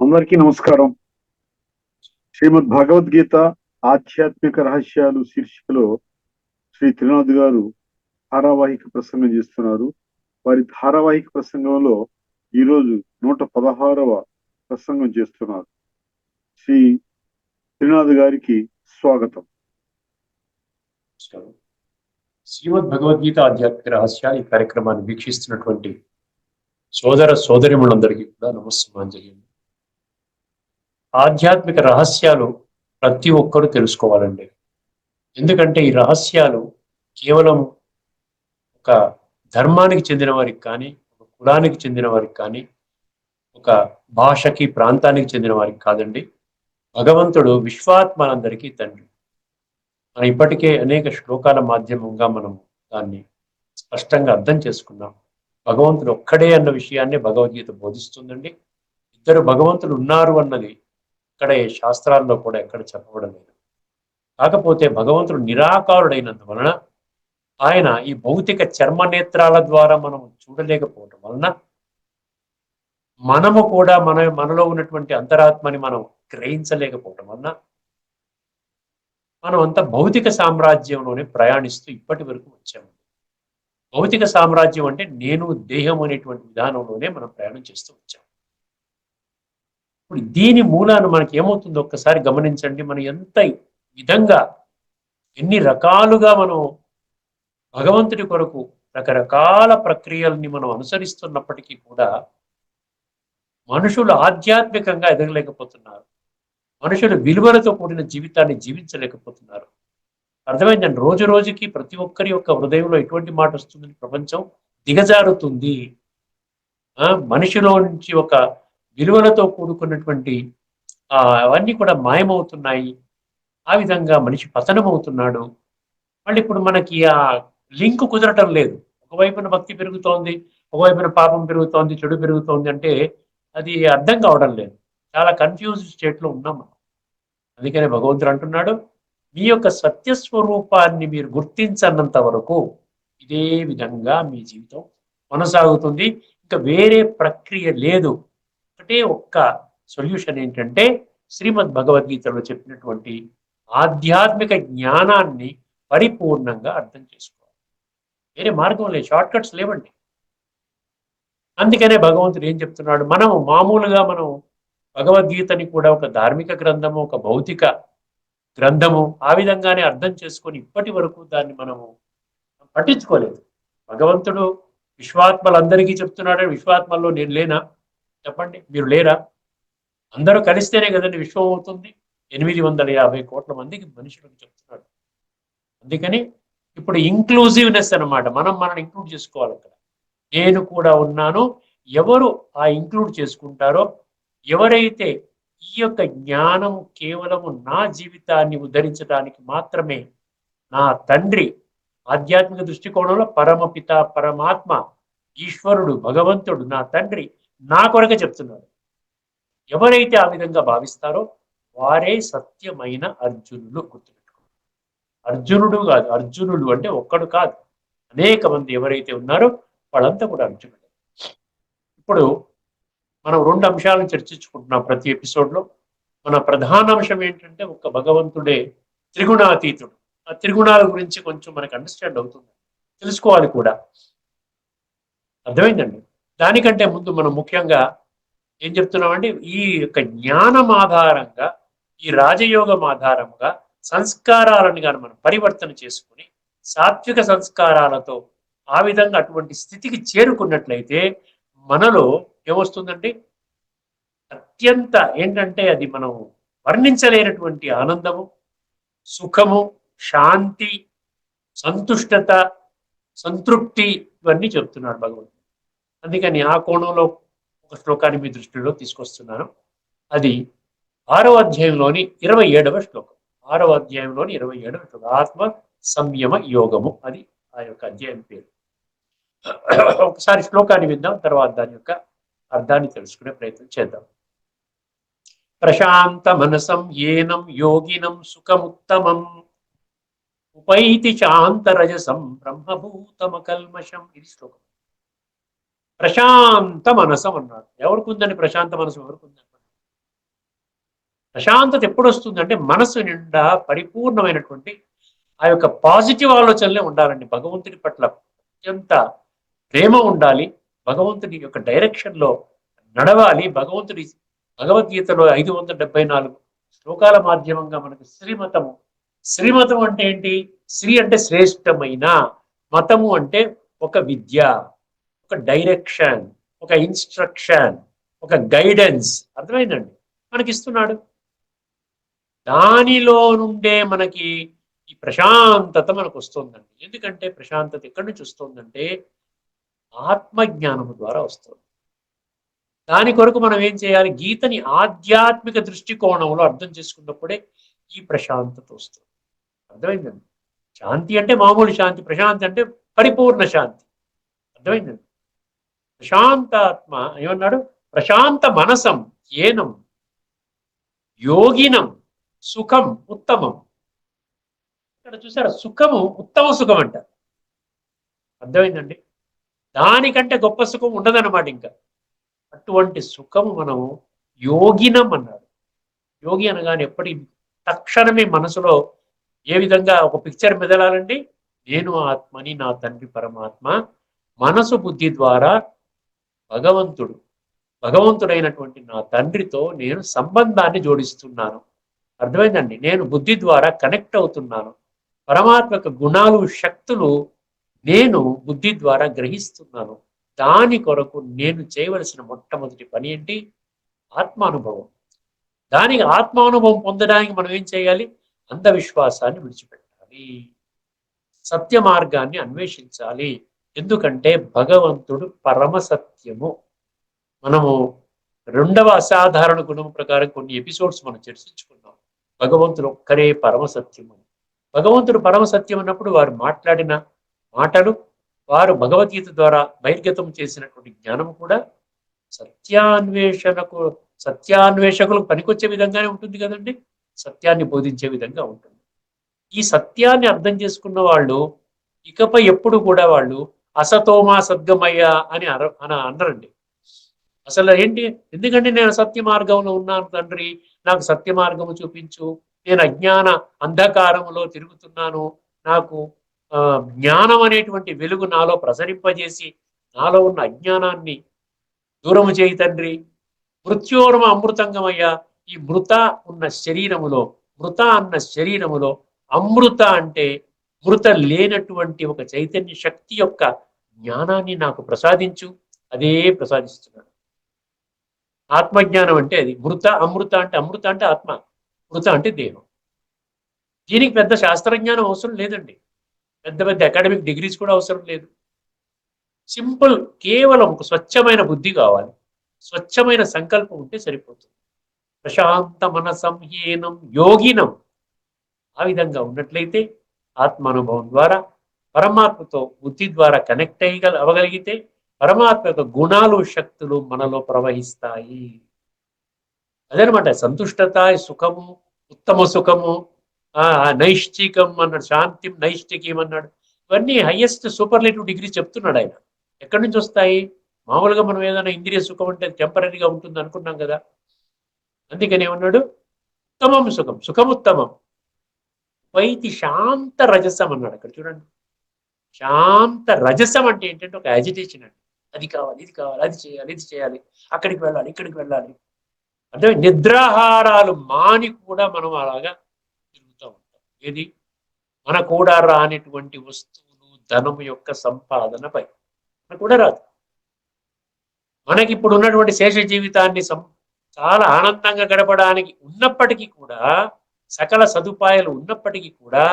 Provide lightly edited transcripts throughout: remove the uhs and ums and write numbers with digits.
అందరికీ నమస్కారం. శ్రీమద్ భగవద్గీత ఆధ్యాత్మిక రహస్యాలు శీర్షికలో శ్రీ త్రినాథ్ గారు ధారావాహిక ప్రసంగం చేస్తున్నారు. వారి ధారావాహిక ప్రసంగంలో ఈరోజు 116వ ప్రసంగం చేస్తున్నారు. శ్రీ త్రినాథ్ గారికి స్వాగతం. శ్రీమద్ భగవద్గీత ఆధ్యాత్మిక రహస్యాలు ఈ కార్యక్రమాన్ని వీక్షిస్తున్నటువంటి సోదర సోదరిములందరికీ కూడా నమస్సమాంజలి. ఆధ్యాత్మిక రహస్యాలు ప్రతి ఒక్కరూ తెలుసుకోవాలండి. ఎందుకంటే ఈ రహస్యాలు కేవలం ఒక ధర్మానికి చెందిన వారికి కానీ, ఒక కులానికి చెందిన వారికి కానీ, ఒక భాషకి ప్రాంతానికి చెందిన వారికి కాదండి. భగవంతుడు విశ్వాత్మలందరికీ తండ్రి. మనం ఇప్పటికే అనేక శ్లోకాల మాధ్యమంగా మనం దాన్ని స్పష్టంగా అర్థం చేసుకున్నాం. భగవంతుడు ఒక్కడే అన్న విషయాన్ని భగవద్గీత బోధిస్తుందండి. ఇద్దరు భగవంతుడు ఉన్నారు అన్నది ఇక్కడ శాస్త్రాల్లో కూడా ఎక్కడ చెప్పబడం లేదు. కాకపోతే భగవంతుడు నిరాకారుడైనందువలన, ఆయన ఈ భౌతిక చర్మ నేత్రాల ద్వారా మనం చూడలేకపోవటం వలన, మనము కూడా మనలో ఉన్నటువంటి అంతరాత్మని మనం గ్రహించలేకపోవటం వలన మనం అంతా భౌతిక సామ్రాజ్యంలోనే ప్రయాణిస్తూ ఇప్పటి వరకు వచ్చాము. భౌతిక సామ్రాజ్యం అంటే నేను దేహం అనేటువంటి విధానంలోనే మనం ప్రయాణం చేస్తూ వచ్చాము. ఇప్పుడు దీని మూలాన మనకి ఏమవుతుందో ఒక్కసారి గమనించండి. మనం ఎంత విధంగా ఎన్ని రకాలుగా మనం భగవంతుడి కొరకు రకరకాల ప్రక్రియల్ని మనం అనుసరిస్తున్నప్పటికీ కూడా మనుషులు ఆధ్యాత్మికంగా ఎదగలేకపోతున్నారు. మనుషులు విలువలతో కూడిన జీవితాన్ని జీవించలేకపోతున్నారు. అర్థమైందండి. రోజు రోజుకి ప్రతి ఒక్కరి యొక్క హృదయంలో ఎటువంటి మాట వస్తుందని ప్రపంచం దిగజారుతుంది. మనిషిలో నుంచి ఒక విలువలతో కూడుకున్నటువంటి అవన్నీ కూడా మాయమవుతున్నాయి. ఆ విధంగా మనిషి పతనం అవుతున్నాడు. మళ్ళీ ఇప్పుడు మనకి ఆ లింక్ కుదరటం లేదు. ఒకవైపున భక్తి పెరుగుతోంది, ఒకవైపున పాపం పెరుగుతోంది, చెడు పెరుగుతోంది అంటే అది అర్థం కావడం లేదు. చాలా కన్ఫ్యూజ్డ్ స్టేట్లో ఉన్నాం మనం. అందుకనే భగవంతుడు అంటున్నాడు, మీ యొక్క సత్యస్వరూపాన్ని మీరు గుర్తించనంత వరకు ఇదే విధంగా మీ జీవితం కొనసాగుతుంది. ఇంకా వేరే ప్రక్రియ లేదు. ఒకటే ఒక్క సొల్యూషన్ ఏంటంటే శ్రీమద్ భగవద్గీతలో చెప్పినటువంటి ఆధ్యాత్మిక జ్ఞానాన్ని పరిపూర్ణంగా అర్థం చేసుకోవాలి. వేరే మార్గం లేదు, షార్ట్ కట్స్ లేవండి. అందుకనే భగవంతుడు ఏం చెప్తున్నాడు, మామూలుగా మనం భగవద్గీతని కూడా ఒక ధార్మిక గ్రంథము, ఒక భౌతిక గ్రంథము ఆ విధంగానే అర్థం చేసుకొని ఇప్పటి వరకు దాన్ని మనము పట్టించుకోలేదు. భగవంతుడు విశ్వాత్మలందరికీ చెప్తున్నాడు. విశ్వాత్మల్లో నేను లేనా? చెప్పండి, మీరు లేరా? అందరూ కలిస్తేనే కదండి విశ్వం అవుతుంది. 850 కోట్ల మందికి మనుషులకు చెప్తున్నాడు. అందుకని ఇప్పుడు ఇంక్లూజివ్నెస్ అనమాట. మనం ఇంక్లూడ్ చేసుకోవాలి. అక్కడ నేను కూడా ఉన్నాను. ఎవరు ఆ ఇంక్లూడ్ చేసుకుంటారో, ఎవరైతే ఈ యొక్క జ్ఞానము కేవలము నా జీవితాన్ని ఉద్ధరించడానికి మాత్రమే, నా తండ్రి ఆధ్యాత్మిక దృష్టికోణంలో పరమపిత పరమాత్మ ఈశ్వరుడు భగవంతుడు నా తండ్రి నా కొరకే చెప్తున్నాడు. ఎవరైతే ఆ విధంగా భావిస్తారో వారే సత్యమైన అర్జునులు. గుర్తుపెట్టుకోండి, అర్జునుడు కాదు, అర్జునులు అంటే ఒక్కడు కాదు, అనేక మంది ఎవరైతే ఉన్నారో వాళ్ళంతా కూడా అర్జునుడు. ఇప్పుడు మనం 2 అంశాలను చర్చించుకుంటున్నాం ప్రతి ఎపిసోడ్లో. మన ప్రధాన అంశం ఏంటంటే ఒక్క భగవంతుడే త్రిగుణాతీతుడు. ఆ త్రిగుణాల గురించి కొంచెం మనకు అండర్స్టాండ్ అవుతుంది, తెలుసుకోవాలి కూడా. అర్థమైందండి. దానికంటే ముందు మనం ముఖ్యంగా ఏం చెప్తున్నామంటే, ఈ యొక్క జ్ఞానం ఆధారంగా, ఈ రాజయోగం ఆధారంగా సంస్కారాలను కానీ మనం పరివర్తన చేసుకుని సాత్విక సంస్కారాలతో ఆ విధంగా అటువంటి స్థితికి చేరుకున్నట్లయితే మనలో ఏమొస్తుందండి, అత్యంత ఏంటంటే అది మనం వర్ణించలేనటువంటి ఆనందము, సుఖము, శాంతి, సంతుష్టత, సంతృప్తి ఇవన్నీ చెప్తున్నాడు భగవంతుడు. అందుకని ఆ కోణంలో ఒక శ్లోకాన్ని మీ దృష్టిలో తీసుకొస్తున్నాను. అది 6వ అధ్యాయంలోని 27వ శ్లోకం. 6వ అధ్యాయంలోని 27వ శ్లోకం, ఆత్మ సంయమ యోగము. అది ఆ యొక్క అధ్యాయం పేరు. ఒకసారి శ్లోకాన్ని విందాం, తర్వాత దాని యొక్క అర్థాన్ని తెలుసుకునే ప్రయత్నం చేద్దాం. ప్రశాంత మనసం ఏనం యోగినం సుఖముత్తమం ఉపైతి శాంతరజసం బ్రహ్మభూతమకల్మషం. ఇది శ్లోకం. ప్రశాంత మనసం అన్నాడు. ఎవరికి ఉందండి ప్రశాంత మనసం? ఎవరికి ఉందండి? ప్రశాంతత ఎప్పుడు వస్తుంది అంటే మనసు నిండా పరిపూర్ణమైనటువంటి ఆ యొక్క పాజిటివ్ ఆలోచనలే ఉండాలండి. భగవంతుడి పట్ల అత్యంత ప్రేమ ఉండాలి. భగవంతుడి యొక్క డైరెక్షన్ లో నడవాలి. భగవద్గీతలో 574 శ్లోకాల మాధ్యమంగా మనకు శ్రీమతము. శ్రీమతం అంటే ఏంటి? శ్రీ అంటే శ్రేష్టమైన, మతము అంటే ఒక విద్య, ఒక డైరెక్షన్, ఒక ఇన్స్ట్రక్షన్, ఒక గైడెన్స్. అర్థమైందండి? మనకి ఇస్తున్నాడు. దానిలో నుండే మనకి ఈ ప్రశాంతత మనకు వస్తుందండి. ఎందుకంటే ప్రశాంతత ఎక్కడి నుంచి వస్తుందంటే ఆత్మజ్ఞానము ద్వారా వస్తుంది. దాని కొరకు మనం ఏం చేయాలి? గీతని ఆధ్యాత్మిక దృష్టికోణంలో అర్థం చేసుకున్నప్పుడే ఈ ప్రశాంతత వస్తుంది. అర్థమైందండి? శాంతి అంటే మామూలు శాంతి, ప్రశాంతి అంటే పరిపూర్ణ శాంతి. అర్థమైందండి? ప్రశాంతాత్మ ఏమన్నాడు? ప్రశాంత మనసం ఏనం యోగినం సుఖం ఉత్తమం. ఇక్కడ చూసారా? సుఖము ఉత్తమ సుఖం అంట. అర్థమైందండి? దానికంటే గొప్ప సుఖం ఉండదన్నమాట. ఇంకా అటువంటి సుఖము మనము యోగినం అన్నాడు. యోగి అనగానే ఎప్పటి తక్షణమే మనసులో ఏ విధంగా ఒక పిక్చర్ మెదలాలండి? నేను ఆత్మని, నా తండ్రి పరమాత్మ మనసు బుద్ధి ద్వారా భగవంతుడైనటువంటి నా తండ్రితో నేను సంబంధాన్ని జోడిస్తున్నాను. అర్థమైందండి? నేను బుద్ధి ద్వారా కనెక్ట్ అవుతున్నాను. పరమాత్మ యొక్క గుణాలు, శక్తులు నేను బుద్ధి ద్వారా గ్రహిస్తున్నాను. దాని కొరకు నేను చేయవలసిన మొట్టమొదటి పని ఏంటి? ఆత్మానుభవం. దానికి ఆత్మానుభవం పొందడానికి మనం ఏం చేయాలి? అంధవిశ్వాసాన్ని విడిచిపెట్టాలి, సత్య మార్గాన్ని అన్వేషించాలి. ఎందుకంటే భగవంతుడు పరమ సత్యము. మనము 2వ అసాధారణ గుణం ప్రకారం కొన్ని ఎపిసోడ్స్ మనం చర్చించుకున్నాం. భగవంతుడు ఒక్కరే పరమ సత్యము. భగవంతుడు పరమ సత్యం అన్నప్పుడు వారు మాట్లాడిన మాటలు, వారు భగవద్గీత ద్వారా బహిర్గతం చేసినటువంటి జ్ఞానం కూడా సత్యాన్వేషకులకు పనికొచ్చే విధంగానే ఉంటుంది కదండి. సత్యాన్ని బోధించే విధంగా ఉంటుంది. ఈ సత్యాన్ని అర్థం చేసుకున్న వాళ్ళు ఇకపై ఎప్పుడు కూడా వాళ్ళు అసతోమా సద్గమయ్య అని అనరండి. అసలు ఏంటి? ఎందుకంటే నేను సత్య మార్గంలో ఉన్నాను తండ్రి, నాకు సత్య మార్గము చూపించు, నేను అజ్ఞాన అంధకారములో తిరుగుతున్నాను, నాకు జ్ఞానం అనేటువంటి వెలుగు నాలో ప్రసరింపజేసి నాలో ఉన్న అజ్ఞానాన్ని దూరము చేయి తండ్రి. మృత్యోర్మ అమృతంగమయ్యా. ఈ మృత అన్న శరీరములో అమృత అంటే మృత లేనటువంటి ఒక చైతన్య శక్తి యొక్క జ్ఞానాన్ని నాకు ప్రసాదించు. అదే ప్రసాదిస్తున్నాడు. ఆత్మజ్ఞానం అంటే అది. అమృత అంటే ఆత్మ, మృత అంటే దేహం. దీనికి పెద్ద శాస్త్రజ్ఞానం అవసరం లేదండి. పెద్ద పెద్ద అకాడమిక్ డిగ్రీస్ కూడా అవసరం లేదు. సింపుల్, కేవలం ఒక స్వచ్ఛమైన బుద్ధి కావాలి, స్వచ్ఛమైన సంకల్పం ఉంటే సరిపోతుంది. ప్రశాంత మనసం హీనం యోగినం. ఆ విధంగా ఉన్నట్లయితే ఆత్మానుభవం ద్వారా పరమాత్మతో బుద్ధి ద్వారా కనెక్ట్ అవ్వగలిగితే పరమాత్మ యొక్క గుణాలు, శక్తులు మనలో ప్రవహిస్తాయి. అదనమాట సంతుష్టత, సుఖము, ఉత్తమ సుఖము, నైష్టికం అన్నాడు, శాంతి నైష్టికం అన్నాడు. ఇవన్నీ హైయెస్ట్ సూపర్లేటివ్ డిగ్రీ చెప్తున్నాడు ఆయన. ఎక్కడి నుంచి వస్తాయి? మామూలుగా మనం ఏదైనా ఇంద్రియ సుఖం అంటే టెంపరీగా ఉంటుంది అనుకున్నాం కదా. అందుకని ఏమన్నాడు? ఉత్తమం సుఖం, సుఖముత్తమం వైతి శాంత రజసం అన్నాడు. అక్కడ చూడండి, శాంత రజసం అంటే ఏంటంటే ఒక యాజిటేషన్ అండి. అది కావాలి, ఇది కావాలి, అది చేయాలి, ఇది చేయాలి, అక్కడికి వెళ్ళాలి, ఇక్కడికి వెళ్ళాలి. అంటే నిద్రాహారాలు మాని కూడా మనం అలాగా తిరుగుతూ ఉంటాం. ఏది? మన కూడా రానిటువంటి వస్తువులు, ధనము యొక్క సంపాదనపై మనకు కూడా రాదు. మనకి ఇప్పుడు ఉన్నటువంటి శేష జీవితాన్ని చాలా ఆనందంగా గడపడానికి ఉన్నప్పటికీ కూడా, సకల సదుపాయాలు ఉన్నప్పటికీ కూడా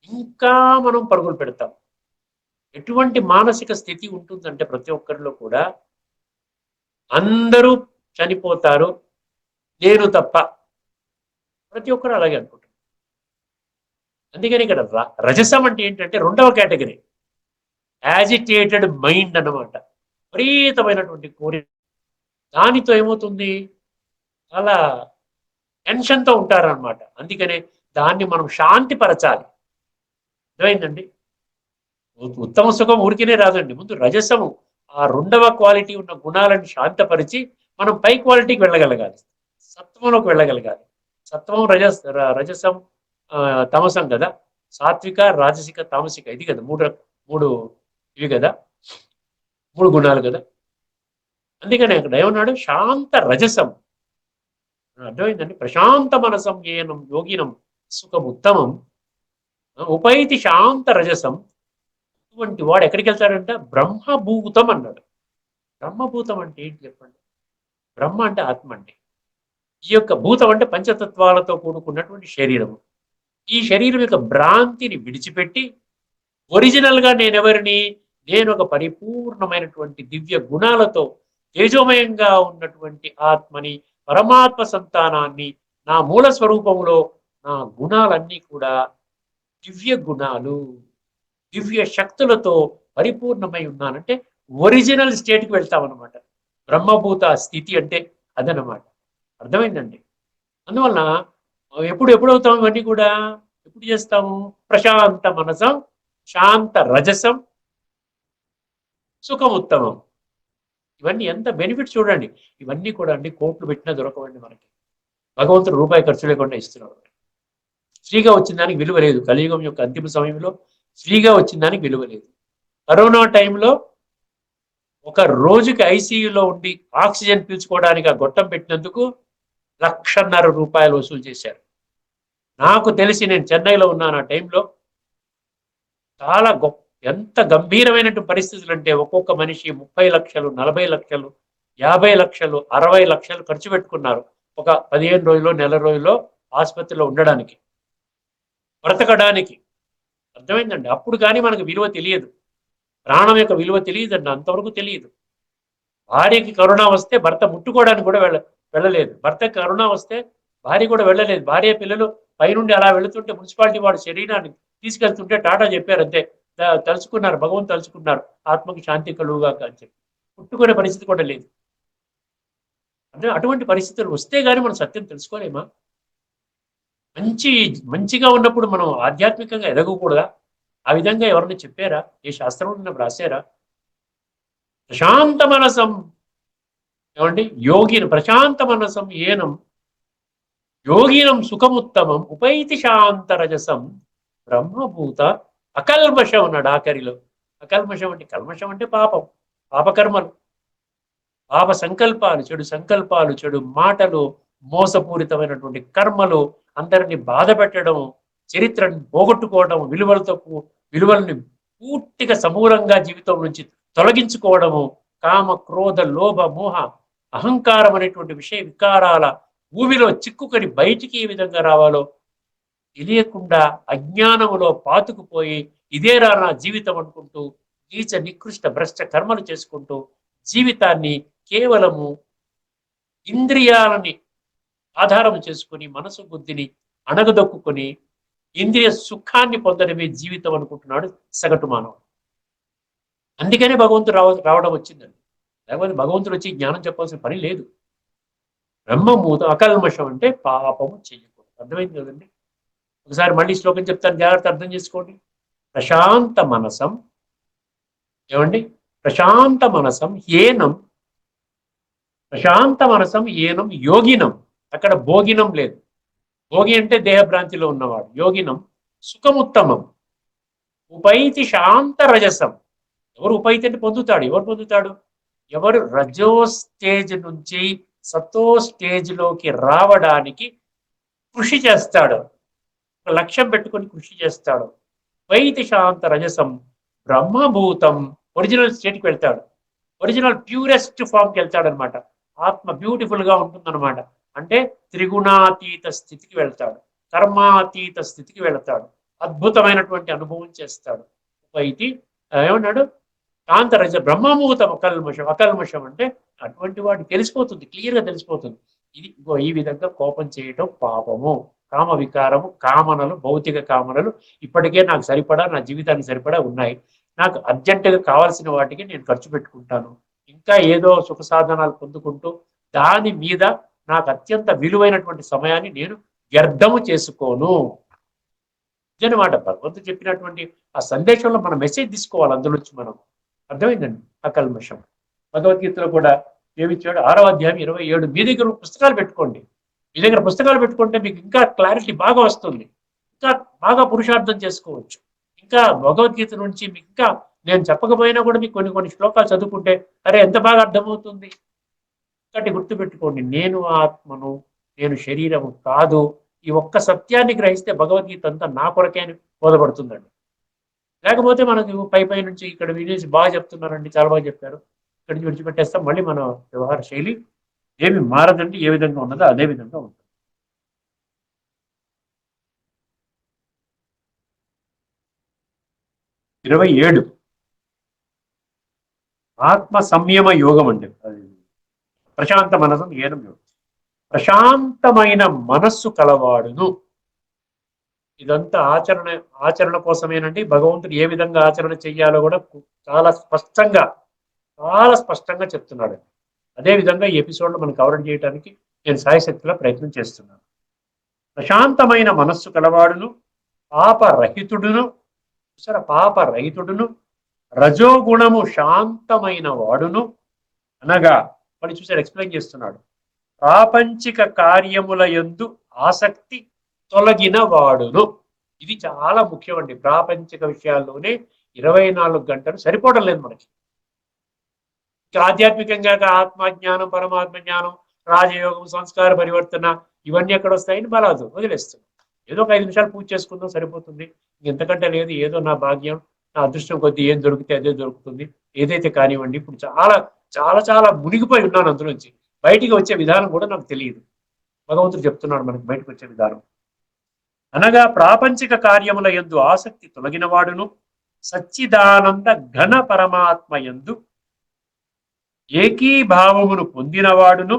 ఇంకా మనం పరుగులు పెడతాం. ఎటువంటి మానసిక స్థితి ఉంటుందంటే ప్రతి ఒక్కరిలో కూడా అందరూ చనిపోతారు, నేను తప్ప. ప్రతి ఒక్కరు అలాగే అనుకుంటారు. అందుకని ఇక్కడ రజసం అంటే ఏంటంటే 2వ కేటగిరీ, యాజిటేటెడ్ మైండ్ అన్నమాట. విపరీతమైనటువంటి కోరిక. దానితో ఏమవుతుంది? చాలా టెన్షన్తో ఉంటారనమాట. అందుకనే దాన్ని మనం శాంతిపరచాలి. అర్థమైందండి? ఉత్తమ సుఖం ఊరికినే రాదండి. ముందు రజసము, ఆ 2వ క్వాలిటీ ఉన్న గుణాలను శాంతపరిచి మనం పై క్వాలిటీకి వెళ్ళగలగాలి, సత్వంలోకి వెళ్ళగలగాలి. సత్వం రజసం తమసం కదా. సాత్విక, రాజసిక, తామసిక, ఇది కదా మూడు ఇవి కదా, మూడు గుణాలు కదా. అందుకని అక్కడ ఏమన్నాడు, శాంత రజసం. అర్థమైందండి. ప్రశాంత మనసం ఏనం యోగినం సుఖం ఉత్తమం ఉపైతి శాంత రజసం. అటువంటి వాడు ఎక్కడికి వెళ్తాడంట, బ్రహ్మభూతం అన్నాడు. బ్రహ్మభూతం అంటే ఏంటి చెప్పండి? బ్రహ్మ అంటే ఆత్మ అండి. ఈ యొక్క భూతం అంటే పంచతత్వాలతో కూడుకున్నటువంటి శరీరము. ఈ శరీరం యొక్క భ్రాంతిని విడిచిపెట్టి ఒరిజినల్ గా నేనెవరిని, నేను ఒక పరిపూర్ణమైనటువంటి దివ్య గుణాలతో తేజోమయంగా ఉన్నటువంటి ఆత్మని, పరమాత్మ సంతానాన్ని, నా మూల స్వరూపంలో నా గుణాలన్నీ కూడా దివ్య గుణాలు, దివ్య శక్తులతో పరిపూర్ణమై ఉన్నానంటే ఒరిజినల్ స్టేట్కి వెళ్తామన్నమాట. బ్రహ్మభూత స్థితి అంటే అదనమాట. అర్థమైందండి. అందువలన ఎప్పుడవుతాం ఇవన్నీ కూడా, ఎప్పుడు చేస్తాము? ప్రశాంత మనసం, శాంత రజసం, సుఖం ఉత్తమం. ఇవన్నీ ఎంత బెనిఫిట్ చూడండి. ఇవన్నీ కూడా అండి కోట్లు పెట్టినా దొరకవండి మనకి. భగవంతుడు రూపాయి ఖర్చు లేకుండా ఇస్తున్నాడు. ఫ్రీగా వచ్చిన దానికి విలువ లేదు. కలియుగం యొక్క అంతిమ సమయంలో ఫ్రీగా వచ్చిన దానికి విలువ లేదు. కరోనా టైంలో ఒక రోజుకి ఐసీయూలో ఉండి ఆక్సిజన్ పీల్చుకోవడానికి ఆ గొట్టం పెట్టినందుకు 1,50,000 రూపాయలు వసూలు చేశారు. నాకు తెలిసి నేను చెన్నైలో ఉన్నాను ఆ టైంలో. చాలా ఎంత గంభీరమైనటువంటి పరిస్థితులు అంటే ఒక్కొక్క మనిషి 30 లక్షలు, 40 లక్షలు, 50 లక్షలు, 60 లక్షలు ఖర్చు పెట్టుకున్నారు ఒక 15 రోజుల్లో, నెల రోజుల్లో ఆసుపత్రిలో ఉండడానికి, బ్రతకడానికి. అర్థమైందండి. అప్పుడు కానీ మనకు విలువ తెలియదు, ప్రాణం యొక్క విలువ తెలియదండి, అంతవరకు తెలియదు. భార్యకి కరోనా వస్తే భర్త ముట్టుకోవడానికి కూడా వెళ్ళలేదు. భర్తకి కరోనా వస్తే భార్య కూడా వెళ్ళలేదు. భార్య పిల్లలు పైనుండి అలా వెళుతుంటే మున్సిపాలిటీ వాడు శరీరాన్ని తీసుకెళ్తుంటే టాటా చెప్పారు అంతే. తలుచుకున్నారు, భగవంతు తలుచుకున్నారు, ఆత్మకి శాంతి కలుగుగా అని చెప్పి. ముట్టుకునే పరిస్థితి కూడా లేదు. అంటే అటువంటి పరిస్థితులు వస్తే గానీ మనం సత్యం తెలుసుకోలేమా? మంచిగా ఉన్నప్పుడు మనం ఆధ్యాత్మికంగా ఎదగకూడదా? ఆ విధంగా ఎవరిని చెప్పారా? ఏ శాస్త్రంలో రాశారా? ప్రశాంత మనసం ఏమండి, యోగిని ప్రశాంత మనసం ఏనం యోగినం సుఖముత్తమం ఉపైతి శాంత రజసం బ్రహ్మభూత అకల్మషం అన్నాడు ఆఖరిలో. అకల్మషం అంటే, కల్మషం అంటే పాపం, పాపకర్మలు, పాప సంకల్పాలు, చెడు సంకల్పాలు, చెడు మాటలు, మోసపూరితమైనటువంటి కర్మలు, అందరినీ బాధ పెట్టడం, చరిత్రను పోగొట్టుకోవడం, విలువల్ని పూర్తిగా సమూలంగా జీవితం నుంచి తొలగించుకోవడము, కామ క్రోధ లోభ మోహ అహంకారం అనేటువంటి విషయ వికారాల ఊబిలో చిక్కుకొని బయటికి ఏ విధంగా రావాలో తెలియకుండా అజ్ఞానములో పాతుకుపోయి ఇదేరా నా జీవితం అనుకుంటూ నీచ నికృష్ట భ్రష్ట కర్మలు చేసుకుంటూ జీవితాన్ని కేవలము ఇంద్రియాలని ఆధారం చేసుకుని మనసు బుద్ధిని అణగదొక్కుని ఇంద్రియ సుఖాన్ని పొందడమే జీవితం అనుకుంటున్నాడు సగటు మానవుడు. అందుకనే భగవంతుడు రావడం వచ్చిందండి. లేకపోతే భగవంతుడు వచ్చి జ్ఞానం చెప్పాల్సిన పని లేదు. బ్రహ్మమూత అకల్మషం అంటే పాపము చెయ్యకూడదు. అర్థమైంది కదండి. ఒకసారి మళ్ళీ శ్లోకం చెప్తాను, జాగ్రత్త అర్థం చేసుకోండి. ప్రశాంత మనసం ఏమండి, ప్రశాంత మనసం ఏనం, ప్రశాంత మనసం ఏనం యోగినం. అక్కడ భోగినం లేదు. భోగి అంటే దేహభ్రాంతిలో ఉన్నవాడు. యోగినం సుఖముత్తమం ఉపైతి శాంత రజసం. ఎవరు ఉపైతి అంటే పొందుతాడు. ఎవరు పొందుతాడు? ఎవరు రజో స్టేజ్ నుంచి సతో స్టేజ్లోకి రావడానికి కృషి చేస్తాడు, ఒక లక్ష్యం పెట్టుకొని కృషి చేస్తాడు. ఉపైతి శాంత రజసం బ్రహ్మభూతం ఒరిజినల్ స్టేట్కి వెళ్తాడు. ఒరిజినల్ ప్యూరెస్ట్ ఫామ్కి వెళ్తాడు అనమాట. ఆత్మ బ్యూటిఫుల్ గా ఉంటుందన్నమాట. అంటే త్రిగుణాతీత స్థితికి వెళ్తాడు, కర్మాతీత స్థితికి వెళ్తాడు, అద్భుతమైనటువంటి అనుభవం చేస్తాడు. ఉపైతి ఏమన్నాడు? కాంతరజ బ్రహ్మభూతం అకల్మషం. అకల్మషం అంటే అటువంటి వాడు తెలిసిపోతుంది, క్లియర్గా తెలిసిపోతుంది. ఇది ఈ విధంగా కోపం చేయటం పాపము, కామ వికారము, కామనలు, భౌతిక కామనలు ఇప్పటికే నాకు సరిపడా, నా జీవితానికి సరిపడా ఉన్నాయి, నాకు అర్జెంటుగా కావాల్సిన వాటికి నేను ఖర్చు పెట్టుకుంటాను, ఇంకా ఏదో సుఖ సాధనాలు పొందుకుంటూ దాని మీద నాకు అత్యంత విలువైనటువంటి సమయాన్ని నేను వ్యర్థము చేసుకోను. ఇదనమాట భగవంతుడు చెప్పినటువంటి ఆ సందేశంలో మన మెసేజ్ తీసుకోవాలి అందులోంచి మనం. అర్థమైందండి. అకల్మషం భగవద్గీతలో కూడా ఏమిచ్చాడు? 6వ అధ్యాయం 27. మీ దగ్గర పుస్తకాలు పెట్టుకోండి. మీ దగ్గర పుస్తకాలు పెట్టుకుంటే మీకు ఇంకా క్లారిటీ బాగా వస్తుంది, ఇంకా బాగా పురుషార్థం చేసుకోవచ్చు. ఇంకా భగవద్గీత నుంచి మీకు ఇంకా నేను చెప్పకపోయినా కూడా మీకు కొన్ని కొన్ని శ్లోకాలు చదువుకుంటే అరే ఎంత బాగా అర్థమవుతుంది. ఒకటి గుర్తుపెట్టుకోండి, నేను ఆత్మను, నేను శరీరము కాదు. ఈ ఒక్క సత్యాన్ని గ్రహిస్తే భగవద్గీత అంతా నా కొరకే అని బోధపడుతుందండి. లేకపోతే మనకు పై పై నుంచి ఇక్కడ వినేసి బాగా చెప్తున్నారండి, చాలా బాగా చెప్పారు, ఇక్కడి నుంచి విడిచిపెట్టేస్తాం, మళ్ళీ మన వ్యవహార శైలి ఏమి మారదండి, ఏ విధంగా ఉన్నదో అదే విధంగా ఉంటుంది. 27 ఆత్మ సంయమ యోగం అండి. అది ప్రశాంత మనసు ఏనం యోగం. ప్రశాంతమైన మనస్సు కలవాడును. ఇదంతా ఆచరణ కోసమేనండి. భగవంతుడు ఏ విధంగా ఆచరణ చెయ్యాలో కూడా చాలా స్పష్టంగా చాలా స్పష్టంగా చెప్తున్నాడు. అదే విధంగా ఈ ఎపిసోడ్లో మనం కవర్ చేయడానికి నేను సాయశక్తిలో ప్రయత్నం చేస్తున్నాను. ప్రశాంతమైన మనస్సు కలవాడును, పాపరహితుడును, చూసారా, పాపరహితుడును, రజోగుణము శాంతమైన వాడును అనగా, మరి చూసారు ఎక్స్ప్లెయిన్ చేస్తున్నాడు, ప్రాపంచిక కార్యముల యందు ఆసక్తి తొలగిన వాడును. ఇది చాలా ముఖ్యం అండి. ప్రాపంచిక విషయాల్లోనే 24 గంటలు సరిపోవడం లేదు మనకి. ఆధ్యాత్మికంగా ఆత్మజ్ఞానం, పరమాత్మ జ్ఞానం, రాజయోగం, సంస్కార పరివర్తన ఇవన్నీ ఎక్కడ వస్తాయని బలాదు వదిలేస్తున్నాం. ఏదో ఒక 5 నిమిషాలు పూజ చేసుకుందాం సరిపోతుంది, ఇంతకంటే లేదు, ఏదో నా భాగ్యం, నా అదృష్టం కొద్దీ ఏం దొరికితే అదే దొరుకుతుంది, ఏదైతే కానివ్వండి. ఇప్పుడు చాలా చాలా చాలా మునిగిపోయి ఉన్నాను, అందులోంచి బయటికి వచ్చే విధానం కూడా నాకు తెలియదు. భగవంతుడు చెప్తున్నాడు మనకు బయటకు వచ్చే విధానం. అనగా ప్రాపంచిక కార్యముల యందు ఆసక్తి తొలగిన వాడును, సచ్చిదానంద ఘన పరమాత్మ యందు ఏకీభావమును పొందినవాడును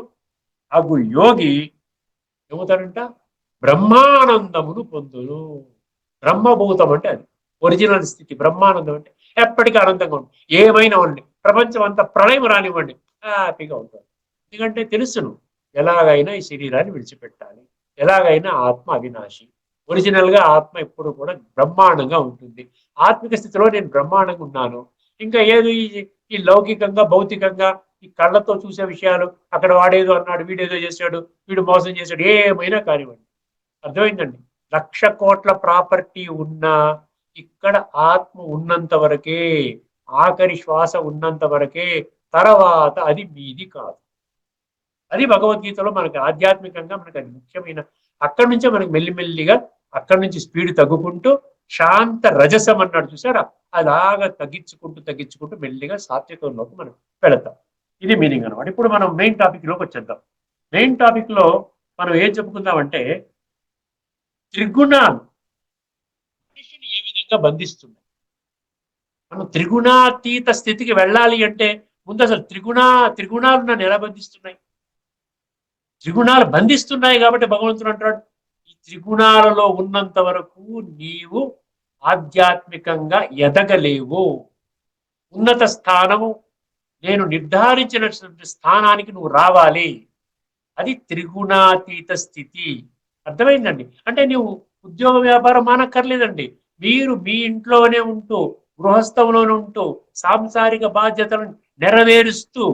అగు యోగి ఏమవుతాడంట, బ్రహ్మానందమును పొందును. బ్రహ్మభూతం అంటే అది ఒరిజినల్ స్థితి. బ్రహ్మానందం అంటే ఎప్పటికీ ఆనందంగా ఉంటుంది. ఏమైనా ఉండి ప్రపంచం అంతా ప్రళయం రానివ్వండి, హ్యాపీగా ఉంటుంది. ఎందుకంటే తెలుసును, ఎలాగైనా ఈ శరీరాన్ని విడిచిపెట్టాలి, ఎలాగైనా ఆత్మ అవినాశి. ఒరిజినల్ గా ఆత్మ ఎప్పుడు కూడా బ్రహ్మాండంగా ఉంటుంది. ఆత్మిక స్థితిలో నేను బ్రహ్మాండంగా ఉన్నాను. ఇంకా ఏదో ఈ లౌకికంగా భౌతికంగా ఈ కళ్ళతో చూసే విషయాలు, అక్కడ వాడేదో అన్నాడు, వీడేదో చేశాడు, వీడు మోసం చేశాడు, ఏమైనా కానివ్వండి. అర్థమైందండి. 1,00,000 కోట్ల ప్రాపర్టీ ఉన్నా ఇక్కడ ఆత్మ ఉన్నంత వరకే, ఆఖరి శ్వాస ఉన్నంత వరకే, తర్వాత అది మీది కాదు. అది భగవద్గీతలో మనకి ఆధ్యాత్మికంగా మనకి అది ముఖ్యమైన. అక్కడి నుంచే మనకి మెల్లిమెల్లిగా అక్కడి నుంచి స్పీడ్ తగ్గుకుంటూ శాంత రజసం అన్నాడు చూసారా, అలాగా తగ్గించుకుంటూ మెల్లిగా సాత్వికంలోకి మనం వెళతాం. ఇది మీనింగ్ అనమాట. ఇప్పుడు మనం మెయిన్ టాపిక్ లోకి వచ్చేద్దాం. మెయిన్ టాపిక్ లో మనం ఏం చెప్పుకుందామంటే, త్రిగుణాలు మనిషిని ఏ విధంగా బంధిస్తున్నాయి. మనం త్రిగుణాతీత స్థితికి వెళ్ళాలి అంటే ముందు అసలు త్రిగుణాలు నన్ను ఎలా బంధిస్తున్నాయి? త్రిగుణాలు బంధిస్తున్నాయి కాబట్టి భగవంతుడు అంటాడు, ఈ త్రిగుణాలలో ఉన్నంత వరకు నీవు ఆధ్యాత్మికంగా ఎదగలేవు. ఉన్నత స్థానము, నేను నిర్ధారించిన స్థానానికి నువ్వు రావాలి. అది త్రిగుణాతీత స్థితి. అర్థమైందండి. అంటే నువ్వు ఉద్యోగ వ్యాపారం మానక్కర్లేదండి. మీరు మీ ఇంట్లోనే ఉంటూ, గృహస్థంలోనే ఉంటూ, సాంసారిక బాధ్యతలను నెరవేరుస్తూ,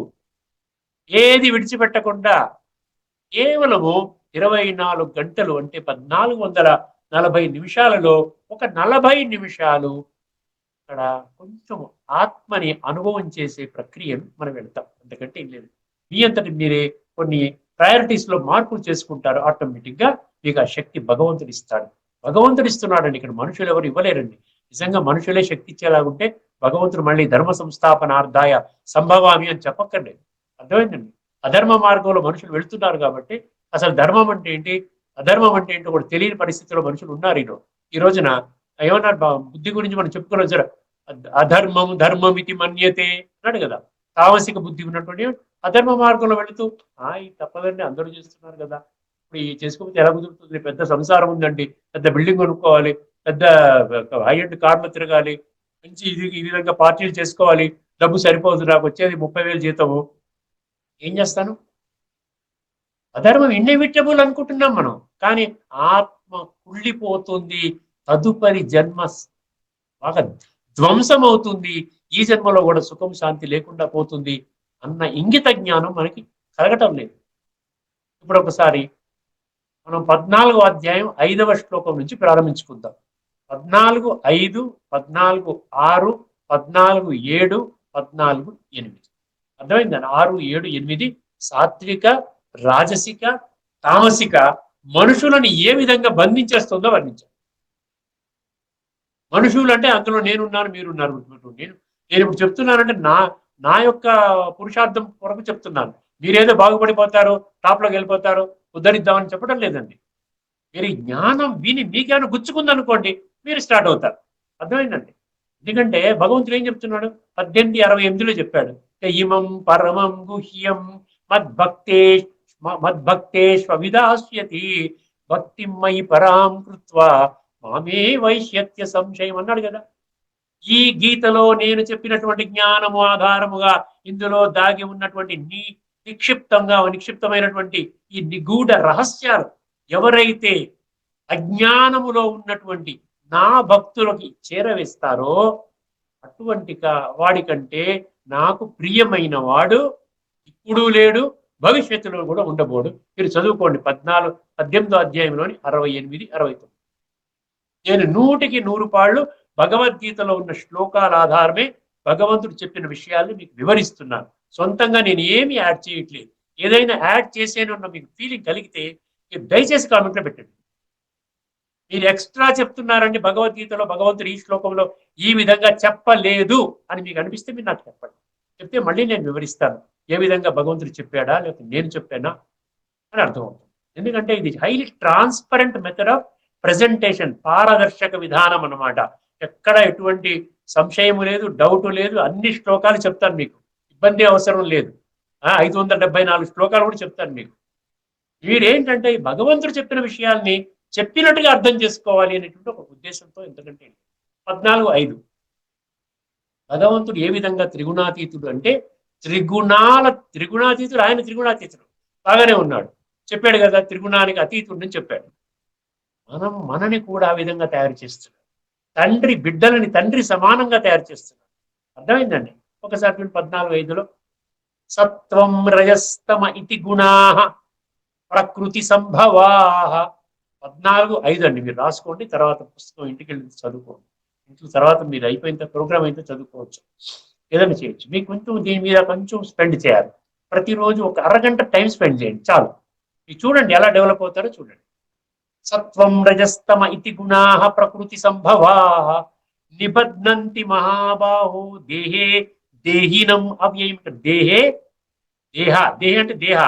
ఏది విడిచిపెట్టకుండా కేవలము 24 గంటలు అంటే 1440 నిమిషాలలో ఒక 40 నిమిషాలు అక్కడ కొంచెం ఆత్మని అనుభవం చేసే ప్రక్రియను మనం వెళ్తాం. అంతకంటే ఏం లేదు. మీ అంతటి మీరే కొన్ని ప్రయారిటీస్ లో మార్పులు చేసుకుంటారు. ఆటోమేటిక్ గా మీకు ఆ శక్తి భగవంతుడు ఇస్తాడు. భగవంతుడు ఇస్తున్నాడండి. ఇక్కడ మనుషులు ఎవరు ఇవ్వలేరండి. నిజంగా మనుషులే శక్తి ఇచ్చేలాగుంటే భగవంతుడు మళ్ళీ ధర్మ సంస్థాపనార్థాయ సంభవామి అని చెప్పక్కర్లేదు. అర్థమైందండి. అధర్మ మార్గంలో మనుషులు వెళుతున్నారు కాబట్టి అసలు ధర్మం అంటే ఏంటి, అధర్మం అంటే ఏంటో కూడా తెలియని పరిస్థితిలో మనుషులు ఉన్నారు. ఈ రోజున ఏమన్నారు, బుద్ధి గురించి మనం చెప్పుకొని వచ్చారు. అధర్మం ధర్మం ఇది మన్యతే అన్నాడు కదా. తామసిక బుద్ధి ఉన్నటువంటి అధర్మ మార్గంలో వెళుతూ తప్పదండి, అందరూ చేస్తున్నారు కదా, ఇప్పుడు ఈ చేసుకోకపోతే ఎలా కుదురుతుంది, పెద్ద సంసారం ఉందండి, పెద్ద బిల్డింగ్ కొనుక్కోవాలి, పెద్ద హై ఎండ్ కార్లు తిరగాలి, మంచి ఈ విధంగా పార్టీలు చేసుకోవాలి, డబ్బు సరిపోదు, నాకు వచ్చేది 30,000 జీతము, ఏం చేస్తాను? అధర్మం ఇన్ఎవిటబుల్ అనుకుంటున్నాం మనం, కానీ ఆత్మ కుళ్ళిపోతుంది, తదుపరి జన్మ బాగా ధ్వంసం అవుతుంది, ఈ జన్మలో కూడా సుఖం శాంతి లేకుండా పోతుంది అన్న ఇంగిత జ్ఞానం మనకి కలగటం లేదు. ఇప్పుడు ఒకసారి మనం 14వ అధ్యాయం 5వ శ్లోకం నుంచి ప్రారంభించుకుందాం. 14:5, 14:6, 14:7, 14:8. అర్థమైందండి? 6, 7, 8 సాత్విక, రాజసిక, తామసిక మనుషులను ఏ విధంగా బంధించేస్తుందో వర్ణించారు. మనుషులు అంటే అందులో నేనున్నాను, మీరున్నారు. నేను నేను ఇప్పుడు చెప్తున్నానంటే నా యొక్క పురుషార్థం కొరకు చెప్తున్నాను. మీరేదో బాగుపడిపోతారు, టాప్లోకి వెళ్ళిపోతారు, ఉద్ధరిద్దామని చెప్పడం లేదండి. మీరు ఈ జ్ఞానం విని మీకేమైనా గుచ్చుకుందనుకోండి, మీరు స్టార్ట్ అవుతారు. అర్థమైందండి? ఎందుకంటే భగవంతుడు ఏం చెప్తున్నాడు? 18:68లో చెప్పాడు, ఇమం పరమం గుహ్యం మద్భక్తేష్విదాస్యతి భక్తి మయి పరాం కృత్వా మామే వైశ్యత్య సంశయం అన్నాడు కదా. ఈ గీతలో నేను చెప్పినటువంటి జ్ఞానము ఆధారముగా ఇందులో దాగి ఉన్నటువంటి నిక్షిప్తమైనటువంటి ఈ నిగూఢ రహస్యాలు ఎవరైతే అజ్ఞానములో ఉన్నటువంటి నా భక్తులకి చేరవేస్తారో అటువంటి వాడికంటే నాకు ప్రియమైన వాడు ఇప్పుడు లేడు, భవిష్యత్తులో కూడా ఉండబోడు. మీరు చదువుకోండి 18వ అధ్యాయంలోని 68, 69. నేను 100కి 100 పాళ్ళు భగవద్గీతలో ఉన్న శ్లోకాల ఆధారమే భగవంతుడు చెప్పిన విషయాల్ని మీకు వివరిస్తున్నాను. సొంతంగా నేను ఏమి యాడ్ చేయట్లేదు. ఏదైనా యాడ్ చేసేనన్న మీకు ఫీలింగ్ కలిగితే దయచేసి కామెంట్లో పెట్టండి. మీరు ఎక్స్ట్రా చెప్తున్నారండి భగవద్గీతలో భగవంతుడు ఈ శ్లోకంలో ఈ విధంగా చెప్పలేదు అని మీకు అనిపిస్తే మీరు నాకు చెప్పండి. చెప్తే మళ్ళీ నేను వివరిస్తాను ఏ విధంగా భగవంతుడు చెప్పాడా లేకపోతే నేను చెప్పానా అని అర్థమవుతుంది. ఎందుకంటే ఇది highly transparent method of presentation, పారదర్శక విధానం అన్నమాట. ఎక్కడ ఎటువంటి సంశయం లేదు, డౌట్ లేదు. అన్ని శ్లోకాలు చెప్తాను మీకు, ఇబ్బంది అవసరం లేదు. 574 శ్లోకాలు కూడా చెప్తాను మీకు. మీరేంటంటే ఈ భగవంతుడు చెప్పిన విషయాల్ని చెప్పినట్టుగా అర్థం చేసుకోవాలి అనేటువంటి ఒక ఉద్దేశంతో. ఎందుకంటే 14:5 భగవంతుడు ఏ విధంగా త్రిగుణాతీతుడు అంటే త్రిగుణాతీతుడు. ఆయన త్రిగుణాతీతుడు బాగానే ఉన్నాడు, చెప్పాడు కదా, త్రిగుణానికి అతీతుడు అని చెప్పాడు. మనని కూడా ఆ విధంగా తయారు చేస్తున్నాడు. తండ్రి బిడ్డలని తండ్రి సమానంగా తయారు చేస్తున్నాడు. అర్థమైందండి? ఒకసారి 14:5లో సత్వం రజస్తమ ఇతి గుణా ప్రకృతి సంభవా. 14:5 అండి, మీరు రాసుకోండి. తర్వాత పుస్తకం ఇంటికి వెళ్ళి చదువుకోండి. ఇంట్లో తర్వాత మీరు అయిపోయిన ప్రోగ్రామ్ అయితే చదువుకోవచ్చు, ఏదైనా చేయొచ్చు. మీకు కొంచెం దీని మీద కొంచెం స్పెండ్ చేయాలి. ప్రతిరోజు ఒక అరగంట టైం స్పెండ్ చేయండి చాలు. మీరు చూడండి ఎలా డెవలప్ అవుతారో చూడండి. సత్వం రజస్తమ ఇతి గుణా ప్రకృతి సంభవా నిబధ్నంతి మహాబాహో దేహే దేహినం అవ్యయం. దేహే దేహ అంటే దేహ,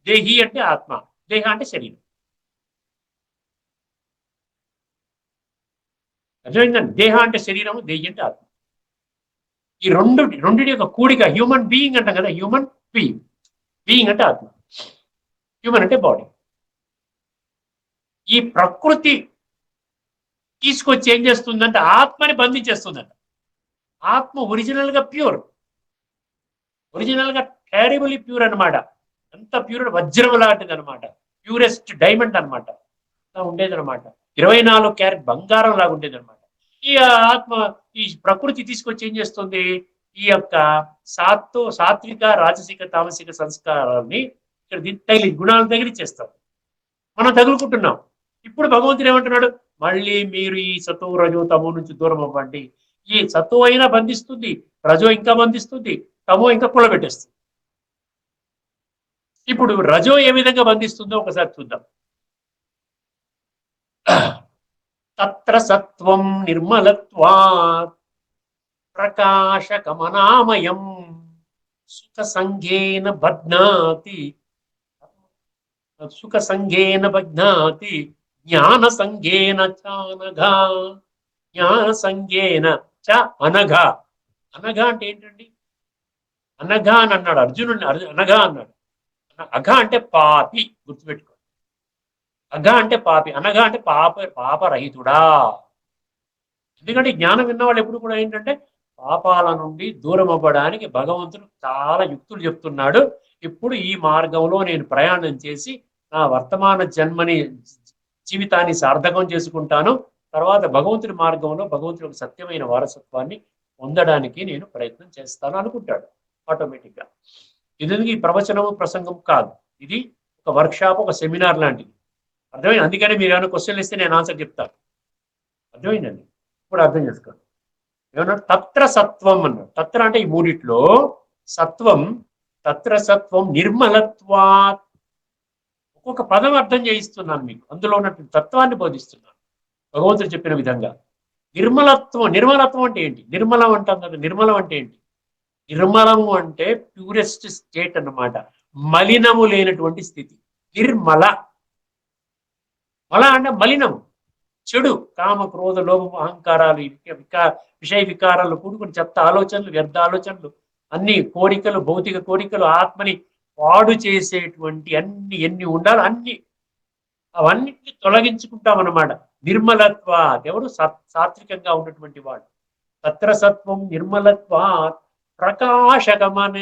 దేహి అంటే ఆత్మ, దేహ అంటే శరీరం. అర్థమైందండి? దేహ అంటే శరీరము, దేహి అంటే ఆత్మ. ఈ రెండింటి యొక్క కూడిక హ్యూమన్ బీయింగ్ అంటాం కదా. హ్యూమన్ బీయింగ్ అంటే ఆత్మ, హ్యూమన్ అంటే బాడీ. ఈ ప్రకృతి తీసుకొచ్చి ఏం చేస్తుందంటే ఆత్మని బంధించేస్తుందంట. ఆత్మ ఒరిజినల్ గా ప్యూర్, ఒరిజినల్ గా టెరిబుల్లీ ప్యూర్ అనమాట. ఎంత ప్యూర్, వజ్రం లాంటిది అనమాట, ప్యూరెస్ట్ డైమండ్ అనమాట. ఉండేదనమాట. 24 క్యారెట్ బంగారం లాగా ఉండేది అనమాట. ఈ ఆత్మ ఈ ప్రకృతి తీసుకొచ్చి ఏం చేస్తుంది? ఈ యొక్క సాత్విక, రాజసిక, తామసిక సంస్కారాన్ని ఇక్కడ గుణాలను తగిలిచ్చేస్తాం. మనం తగులుకుంటున్నాం. ఇప్పుడు భగవంతుడు ఏమంటున్నాడు? మళ్ళీ మీరు ఈ సతో రజో తమో నుంచి దూరం అవ్వండి. ఈ సతో అయినా బంధిస్తుంది, రజో ఇంకా బంధిస్తుంది, తమో ఇంకా కుళ్ళబెట్టేస్తుంది. ఇప్పుడు రజో ఏ విధంగా బంధిస్తుందో ఒకసారి చూద్దాం. తత్ర సత్వం నిర్మలత్వాత్ ప్రకాశకమనామయం సుఖ సంఘేన బధ్నాతి జ్ఞాన సంఘేన చానఘా. జ్ఞాన సంఘేన చ అనఘా. అనఘా అంటే ఏంటండి? అనఘా అని అన్నాడు అర్జునుడిని. అనఘా అన్నాడు. అఘ అంటే పాపి, గుర్తుపెట్టుకో. అఘ అంటే పాపి, అనఘ అంటే పాపరహితుడా. ఎందుకంటే జ్ఞానం విన్నవాళ్ళు ఎప్పుడు కూడా ఏంటంటే పాపాల నుండి దూరం అవ్వడానికి భగవంతుడు చాలా యుక్తులు చెప్తున్నాడు. ఇప్పుడు ఈ మార్గంలో నేను ప్రయాణం చేసి నా వర్తమాన జీవితాన్ని సార్థకం చేసుకుంటాను. తర్వాత భగవంతుడి మార్గంలో భగవంతుడి సత్యమైన వారసత్వాన్ని పొందడానికి నేను ప్రయత్నం చేస్తాను అనుకుంటాడు ఆటోమేటిక్గా. ఇది ఈ ప్రవచనము ప్రసంగం కాదు, ఇది ఒక వర్క్షాప్, ఒక సెమినార్ లాంటిది. అర్థమైంది? అందుకని మీరు ఏమైనా క్వశ్చన్లు ఇస్తే నేను ఆన్సర్ చెప్తాను. అర్థమైందండి? ఇప్పుడు అర్థం చేసుకోండి. ఏమన్నా తత్ర సత్వం అన్నాడు. తత్ర అంటే ఈ మూడిట్లో సత్వం, తత్ర సత్వం నిర్మలత్వాత్. ఒక్కొక్క పదం అర్థం చేయిస్తున్నాను మీకు, అందులో ఉన్నటువంటి తత్వాన్ని బోధిస్తున్నాను భగవంతుడు చెప్పిన విధంగా. నిర్మలత్వం, నిర్మలత్వం అంటే ఏంటి? నిర్మలం అంటాం కదా, నిర్మలం అంటే ఏంటి? నిర్మలము అంటే ప్యూరెస్ట్ స్టేట్ అన్నమాట, మలినము లేనటువంటి స్థితి. నిర్మల, మల అంటే మలినము, చెడు, కామ క్రోధ లోభము అహంకారాలు, విషయ వికారాలు కూడుకుని చెత్త ఆలోచనలు, వ్యర్థ ఆలోచనలు, అన్ని కోరికలు, భౌతిక కోరికలు, ఆత్మని పాడు చేసేటువంటి అన్ని ఎన్ని ఉండాలో అన్ని, అవన్నిటిని తొలగించుకుంటామన్నమాట. నిర్మలత్వ, ఎవరు? సాత్వికంగా ఉన్నటువంటి వాడు. తత్ర సత్వం నిర్మలత్వాత్ ప్రకాశకమన,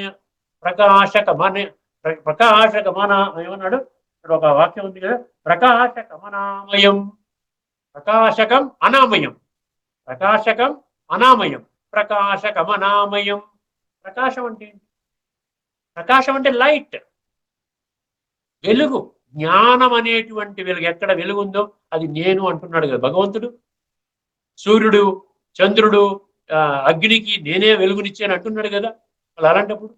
ప్రకాశకమన, ప్రకాశకమన ఏమన్నాడు? ఇక్కడ ఒక వాక్యం ఉంది కదా, ప్రకాశకమనామయం, ప్రకాశకం అనామయం, ప్రకాశకం అనామయం, ప్రకాశకమనామయం. ప్రకాశం అంటే ఏంటి? ప్రకాశం అంటే లైట్, వెలుగు, జ్ఞానం అనేటువంటి వెలుగు. ఎక్కడ వెలుగు ఉందో అది నేను అంటున్నాడు కదా భగవంతుడు. సూర్యుడు, చంద్రుడు, అగ్నికి నేనే వెలుగునిచ్చాను అంటున్నాడు కదా. అలా అలాంటప్పుడు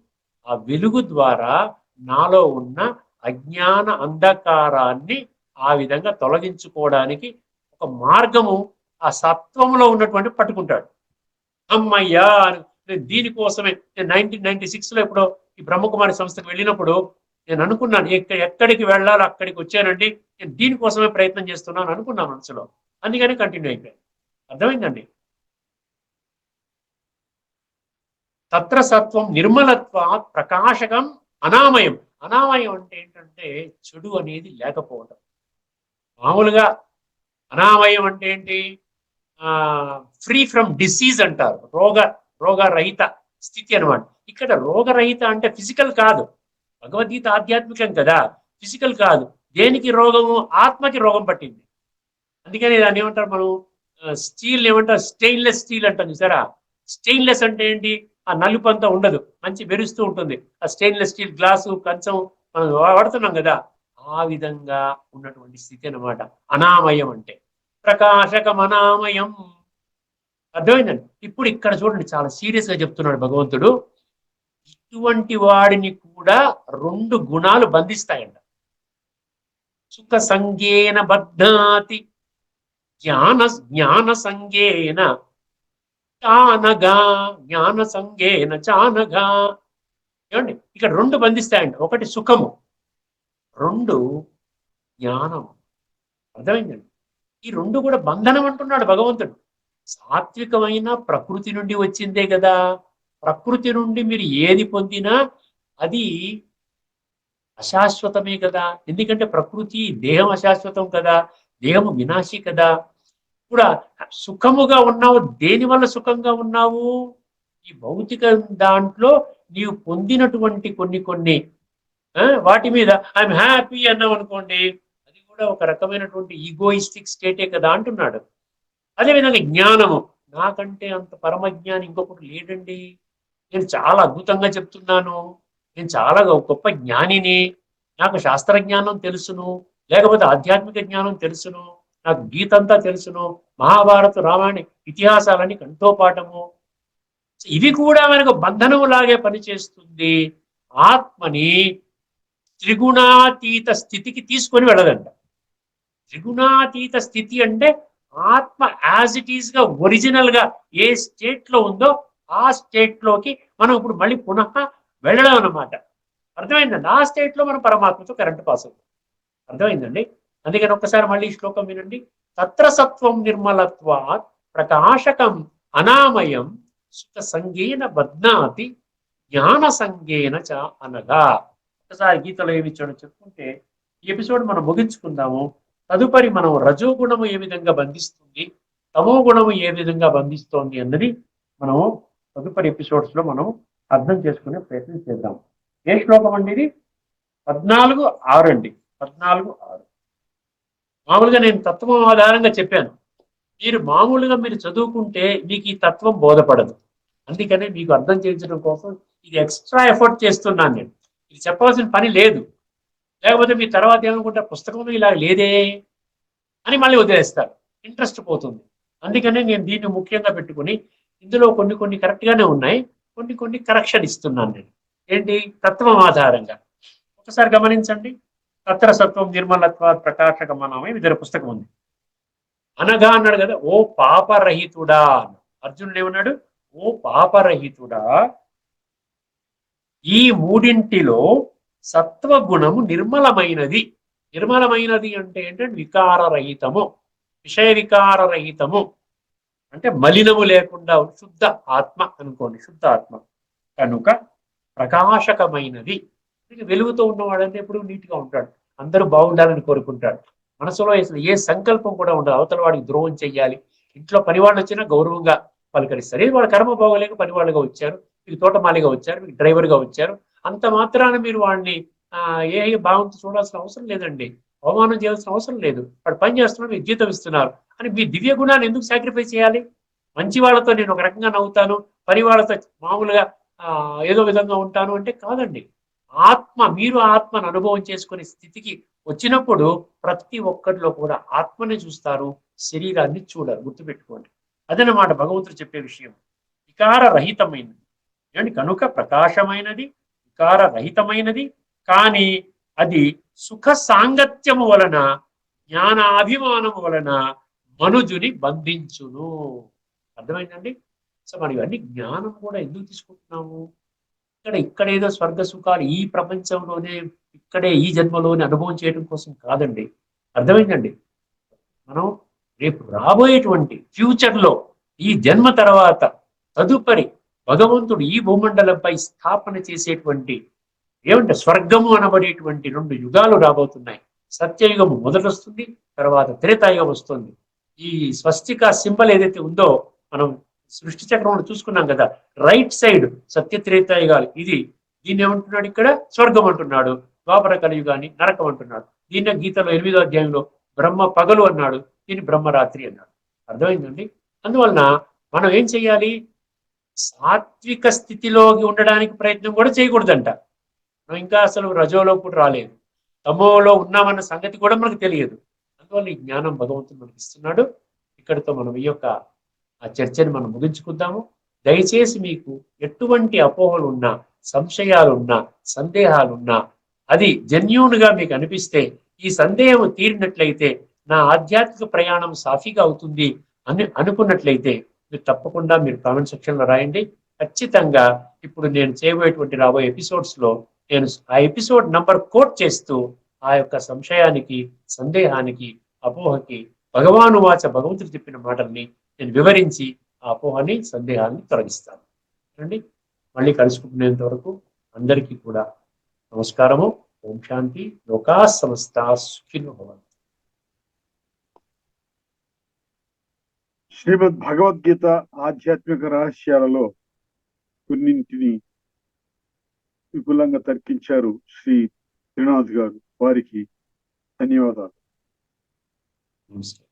ఆ వెలుగు ద్వారా నాలో ఉన్న అజ్ఞాన అంధకారాన్ని ఆ విధంగా తొలగించుకోవడానికి ఒక మార్గము ఆ సత్వంలో ఉన్నటువంటి పట్టుకుంటాడు. అమ్మయ్యా, నేను దీనికోసమే, నేను 1996లో ఎప్పుడో ఈ బ్రహ్మకుమారి సంస్థకు వెళ్ళినప్పుడు నేను అనుకున్నాను, ఎక్కడికి వెళ్ళాలో అక్కడికి వచ్చానండి, నేను దీనికోసమే ప్రయత్నం చేస్తున్నాను అనుకున్నాను మనసులో. అందుకని కంటిన్యూ అయిపోయాను. అర్థమైందండి? తత్ర సత్వం నిర్మలత్వ ప్రకాశకం అనామయం. అనామయం అంటే ఏంటంటే చెడు అనేది లేకపోవటం. మామూలుగా అనామయం అంటే ఏంటి? ఫ్రీ ఫ్రమ్ డిసీజ్ అంటారు, రోగరహిత స్థితి అనమాట. ఇక్కడ రోగరహిత అంటే ఫిజికల్ కాదు, భగవద్గీత ఆధ్యాత్మికం కదా, ఫిజికల్ కాదు. దేనికి రోగము? ఆత్మకి రోగం పట్టింది. అందుకని దాన్ని ఏమంటారు మనం? స్టీల్ ఏమంటారు? స్టెయిన్లెస్ స్టీల్ అంటాం చూసారా. స్టెయిన్లెస్ అంటే ఏంటి? ఆ నలుపు అంతా ఉండదు, మంచి మెరుస్తూ ఉంటుంది. ఆ స్టెయిన్లెస్ స్టీల్ గ్లాసు, కంచం మనం వాడుతున్నాం కదా, ఆ విధంగా ఉన్నటువంటి స్థితి అనమాట అనామయం అంటే. ప్రకాశకం అనామయం. అర్థమైందండి? ఇప్పుడు ఇక్కడ చూడండి, చాలా సీరియస్ గా చెప్తున్నాడు భగవంతుడు. ఇటువంటి వాడిని కూడా రెండు గుణాలు బంధిస్తాయంట. సుఖ సంగేన బధ్నాతి, జ్ఞాన సంగేన చానగా, జ్ఞాన సంగేన చానగా. ఏమండి? ఇక్కడ రెండు బంధిస్తాయంట. ఒకటి సుఖము, రెండు జ్ఞానము. అర్థమైందండి? ఈ రెండు కూడా బంధనం అంటున్నాడు భగవంతుడు. సాత్వికమైన ప్రకృతి నుండి వచ్చిందే కదా. ప్రకృతి నుండి మీరు ఏది పొందినా అది అశాశ్వతమే కదా. ఎందుకంటే ప్రకృతి, దేహం అశాశ్వతం కదా, దేహము వినాశి కదా. కూడా సుఖముగా ఉన్నావు, దేని వల్ల సుఖంగా ఉన్నావు? ఈ భౌతిక దాంట్లో నీవు పొందినటువంటి కొన్ని వాటి మీద ఐఎమ్ హ్యాపీ అన్నావు అనుకోండి, అది కూడా ఒక రకమైనటువంటి ఈగోయిస్టిక్ స్టేటే కదా అంటున్నాడు. అదేవిధంగా జ్ఞానము, నాకంటే అంత పరమజ్ఞాని ఇంకొకటి లేడండి, నేను చాలా అద్భుతంగా చెప్తున్నాను, నేను చాలా గొప్ప జ్ఞానిని, నాకు శాస్త్రజ్ఞానం తెలుసును, లేకపోతే ఆధ్యాత్మిక జ్ఞానం తెలుసును, నాకు గీత అంతా తెలుసును, మహాభారత రామాయణ ఇతిహాసాలని కంఠోపాఠము. ఇవి కూడా మనకు బంధనములాగే పనిచేస్తుంది. ఆత్మని త్రిగుణాతీత స్థితికి తీసుకొని వెళ్ళదంట. త్రిగుణాతీత స్థితి అంటే ఆత్మ యాజ్ ఇట్ ఈస్ గా, ఒరిజినల్ గా ఏ స్టేట్ లో ఉందో ఆ స్టేట్ లోకి మనం ఇప్పుడు మళ్ళీ పునః వెళ్ళడం అన్నమాట. అర్థమైందండి? ఆ స్టేట్ లో మనం పరమాత్మతో కరెంట్ పాస్ అవుతాం. అర్థమైందండి? అందుకని ఒక్కసారి మళ్ళీ ఈ శ్లోకం వినండి. తత్ర సత్వం నిర్మలత్వాత్ ప్రకాశకం అనామయం సుఖ సంగేన బధ్నాతి జ్ఞాన సంగేన చ అనగా. ఒకసారి గీతలో ఏమి ఇచ్చాడో చెప్పుకుంటే ఈ ఎపిసోడ్ మనం ముగించుకుందాము. తదుపరి మనం రజోగుణము ఏ విధంగా బంధిస్తుంది, తమో గుణము ఏ విధంగా బంధిస్తోంది అన్నది మనము తదుపరి ఎపిసోడ్స్ లో మనం అర్థం చేసుకునే ప్రయత్నం చేద్దాం. ఏ శ్లోకం అండి ఇది? 14:6 అండి. 14:6. మామూలుగా నేను తత్వం ఆధారంగా చెప్పాను. మామూలుగా మీరు చదువుకుంటే మీకు ఈ తత్వం బోధపడదు. అందుకనే మీకు అర్థం చేయించడం కోసం ఇది ఎక్స్ట్రా ఎఫర్ట్ చేస్తున్నాను. నేను ఇది చెప్పవలసిన పని లేదు. లేకపోతే మీ తర్వాత ఏమనుకుంటారు, పుస్తకంలో ఇలా లేదే అని మళ్ళీ వదిలేస్తారు, ఇంట్రెస్ట్ పోతుంది. అందుకనే నేను దీన్ని ముఖ్యంగా పెట్టుకుని ఇందులో కొన్ని కొన్ని కరెక్ట్గానే ఉన్నాయి, కొన్ని కొన్ని కరెక్షన్ ఇస్తున్నాను నేను. ఏంటి? తత్వం ఆధారంగా. ఒకసారి గమనించండి. తత్ర సత్వం నిర్మలత్వ ప్రకాశక మనమే ఇద్దరు పుస్తకం ఉంది. అనగా అన్నాడు కదా, ఓ పాపరహితుడా. అర్జునుడు ఏమన్నాడు? ఓ పాపరహితుడా, ఈ మూడింటిలో సత్వగుణము నిర్మలమైనది. నిర్మలమైనది అంటే ఏంటంటే వికారరహితము, విషయ వికారరహితము, అంటే మలినము లేకుండా శుద్ధ ఆత్మ అనుకోండి, శుద్ధ ఆత్మ కనుక ప్రకాశకమైనది. వెలుగుతో ఉన్నవాడంటే ఎప్పుడు నీట్గా ఉంటాడు, అందరూ బాగుండాలని కోరుకుంటాడు, మనసులో అసలు ఏ సంకల్పం కూడా ఉండదు అవతల వాడికి ద్రోహం చెయ్యాలి. ఇంట్లో పనివాళ్ళు వచ్చినా గౌరవంగా పలకరిస్తారు. ఇది వాళ్ళ కర్మ బాగోలేక పనివాళ్ళుగా వచ్చారు, మీకు తోటమాలిగా వచ్చారు, మీకు డ్రైవర్గా వచ్చారు, అంత మాత్రాన మీరు వాడిని ఏ భావంతో చూడాల్సిన అవసరం లేదండి, అవమానం చేయాల్సిన అవసరం లేదు. వాడు పని చేస్తున్నాడు, మీకు జీతం ఇస్తున్నారు అని మీ దివ్య గుణాన్ని ఎందుకు సాక్రిఫైస్ చేయాలి? మంచి వాళ్ళతో నేను ఒక రకంగా నవ్వుతాను, పని వాళ్ళతో మామూలుగా ఏదో విధంగా ఉంటాను అంటే కాదండి. ఆత్మ, మీరు ఆత్మను అనుభవం చేసుకునే స్థితికి వచ్చినప్పుడు ప్రతి ఒక్కరిలో కూడా ఆత్మని చూస్తారు, శరీరాన్ని చూడరు. గుర్తుపెట్టుకోండి, అదనమాట భగవంతుడు చెప్పే విషయం. వికార రహితమైనది ఏమండి, కనుక ప్రకాశమైనది, వికార రహితమైనది, కానీ అది సుఖ సాంగత్యము వలన, జ్ఞానాభిమానము వలన మనుజుని బంధించును. అర్థమైందండి? సో మనం ఇవన్నీ జ్ఞానం కూడా ఎందుకు తీసుకుంటున్నాము? ఇక్కడ ఏదో స్వర్గ సుఖాలు ఈ ప్రపంచంలోనే, ఇక్కడే ఈ జన్మలోనే అనుభవం చేయడం కోసం కాదండి. అర్థమైందండి? మనం రేపు రాబోయేటువంటి ఫ్యూచర్లో, ఈ జన్మ తర్వాత తదుపరి భగవంతుడు ఈ భూమండలంపై స్థాపన చేసేటువంటి ఏమంటే స్వర్గము అనబడేటువంటి 2 యుగాలు రాబోతున్నాయి. సత్యయుగము మొదలొస్తుంది, తర్వాత త్రేతాయుగం వస్తుంది. ఈ స్వస్తిక సింబల్ ఏదైతే ఉందో, మనం సృష్టి చక్రంలో చూసుకున్నాం కదా, రైట్ సైడ్ సత్య త్రేతాయుగాలు, దీన్ని ఏమంటున్నాడు ఇక్కడ? స్వర్గం అంటున్నాడు. ద్వాపర కలియుగాన్ని నరకం అంటున్నాడు. దీన్ని గీతలో 8వ అధ్యాయంలో బ్రహ్మ పగలు అన్నాడు, దీన్ని బ్రహ్మరాత్రి అన్నాడు. అర్థమైందండి? అందువలన మనం ఏం చెయ్యాలి? సాత్విక స్థితిలోకి ఉండడానికి ప్రయత్నం కూడా చేయకూడదంట. మనం ఇంకా అసలు రజోలో కూడా రాలేదు, తమోలో ఉన్నామన్న సంగతి కూడా మనకు తెలియదు. అందువల్ల ఈ జ్ఞానం భగవంతుడు మనకి ఇస్తున్నాడు. ఇక్కడితో మనం ఈ యొక్క ఆ చర్చని మనం ముగించుకుందాము. దయచేసి మీకు ఎటువంటి అపోహలు ఉన్నా, సంశయాలున్నా, సందేహాలున్నా, అది జెన్యూన్గా మీకు అనిపిస్తే, ఈ సందేహం తీరినట్లయితే నా ఆధ్యాత్మిక ప్రయాణం సాఫీగా అవుతుంది అని అనుకున్నట్లయితే మీరు తప్పకుండా మీరు కామెంట్ సెక్షన్లో రాయండి. ఖచ్చితంగా ఇప్పుడు నేను చేయబోయేటువంటి రాబోయే ఎపిసోడ్స్లో నేను ఆ ఎపిసోడ్ నంబర్ కోట్ చేస్తూ ఆ యొక్క సంశయానికి, సందేహానికి, అపోహకి భగవాను వాచ భగవంతుడు చెప్పిన మాటల్ని నేను వివరించి ఆ అపోహని, సందేహాన్ని తొలగిస్తాను అండి. మళ్ళీ కలుసుకునేంత వరకు అందరికీ కూడా నమస్కారము. ఓం శాంతి. లోకా సమస్త సుఖినో భవంతు. శ్రీమద్ భగవద్గీత ఆధ్యాత్మిక రహస్యాలలో కొన్నింటిని విపులంగా తర్కించారు శ్రీ త్రినాథ్ గారు. వారికి ధన్యవాదాలు. నమస్తే.